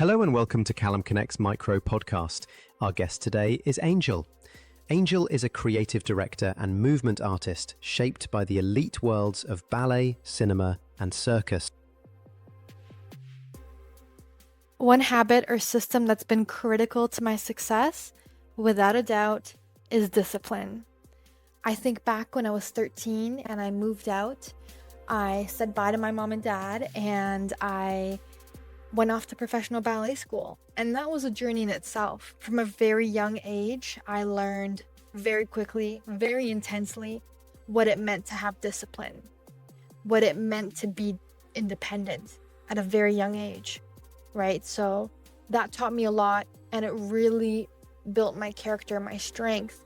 Hello and welcome to Callum Connect's Micro Podcast. Our guest today is Angel. Angel is a creative director and movement artist shaped by the elite worlds of ballet, cinema, and circus. One habit or system that's been critical to my success, without a doubt, is discipline. I think back when I was 13 and I moved out, I said bye to my mom and dad and I went off to professional ballet school. And that was a journey in itself. From a very young age, I learned very quickly, very intensely, what it meant to have discipline, what it meant to be independent at a very young age, right? So that taught me a lot and it really built my character, my strength.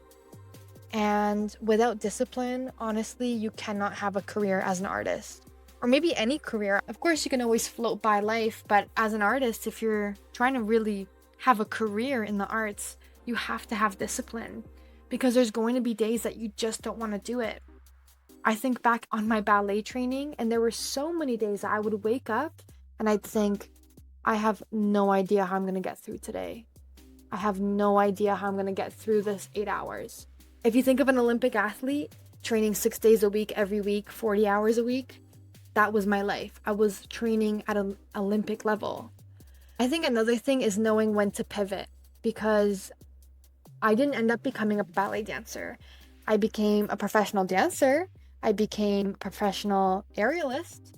And without discipline, honestly, you cannot have a career as an artist. Or maybe any career. Of course, you can always float by life, but as an artist, if you're trying to really have a career in the arts, you have to have discipline because there's going to be days that you just don't want to do it. I think back on my ballet training, and there were so many days that I would wake up and I'd think, I have no idea how I'm going to get through today. I have no idea how I'm going to get through this 8 hours. If you think of an Olympic athlete training 6 days a week, every week, 40 hours a week, that was my life. I was training at an Olympic level. I think another thing is knowing when to pivot because I didn't end up becoming a ballet dancer. I became a professional dancer. I became a professional aerialist.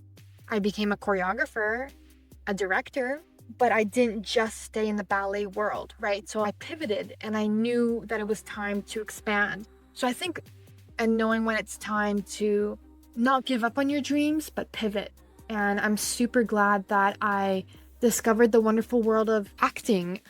I became a choreographer, a director, but I didn't just stay in the ballet world, right? So I pivoted and I knew that it was time to expand. So I think, and knowing when it's time to not give up on your dreams, but pivot. And I'm super glad that I discovered the wonderful world of acting.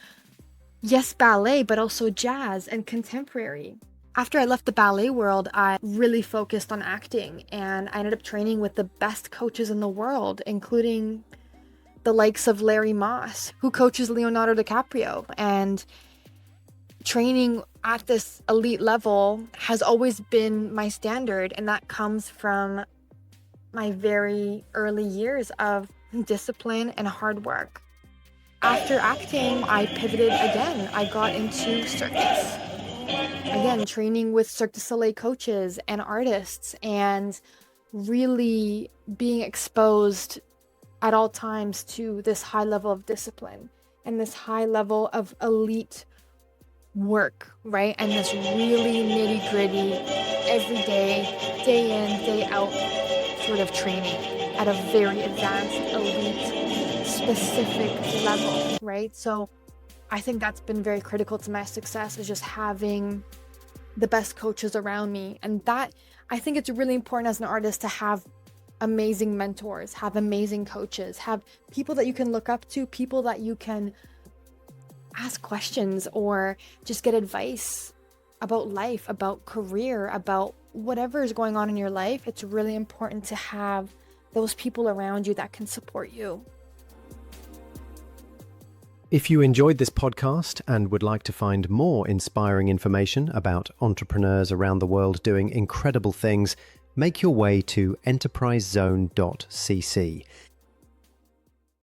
Yes, ballet, but also jazz and contemporary. After I left the ballet world, I really focused on acting and I ended up training with the best coaches in the world, including the likes of Larry Moss, who coaches Leonardo DiCaprio. And training at this elite level has always been my standard, and that comes from my very early years of discipline and hard work. After acting, I pivoted again. I got into circus. Again, training with Cirque du Soleil coaches and artists and really being exposed at all times to this high level of discipline and this high level of elite work, right? And this really nitty gritty, every day in, day out sort of training at a very advanced, elite, specific level, right? So I think that's been very critical to my success, is just having the best coaches around me. And that, I think it's really important as an artist to have amazing mentors, have amazing coaches, have people that you can look up to, people that you can ask questions or just get advice about life, about career, about whatever is going on in your life. It's really important to have those people around you that can support you. If you enjoyed this podcast and would like to find more inspiring information about entrepreneurs around the world doing incredible things, make your way to enterprisezone.cc.